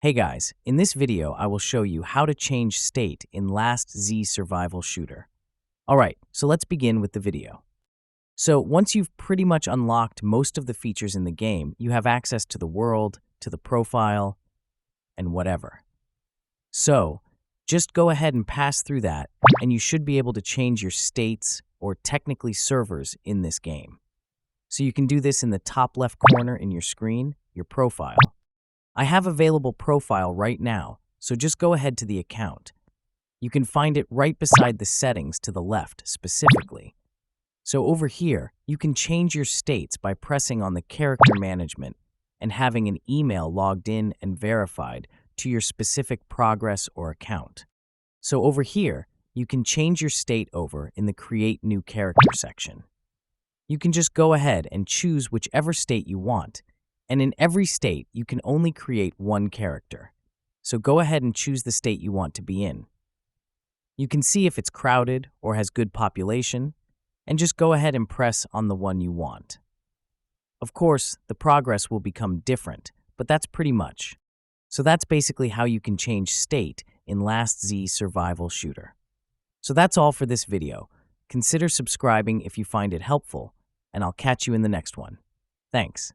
Hey guys, in this video I will show you how to change state in Last Z survival shooter. Alright, so let's begin with the video. So once you've pretty much unlocked most of the features in the game, you have access to the world, to the profile, and whatever. So just go ahead and pass through that, and you should be able to change your states, or technically servers, in this game. So you can do this in the top left corner in your screen, your profile. I have available profile right now, so just go ahead to the account. You can find it right beside the settings to the left specifically. So over here, you can change your states by pressing on the character management and having an email logged in and verified to your specific progress or account. So over here, you can change your state over in the Create New Character section. You can just go ahead and choose whichever state you want, and in every state, you can only create one character. So go ahead and choose the state you want to be in. You can see if it's crowded or has good population, and just go ahead and press on the one you want. Of course, the progress will become different, but that's pretty much. So that's basically how you can change state in Last Z survival shooter. So that's all for this video. Consider subscribing if you find it helpful, and I'll catch you in the next one. Thanks.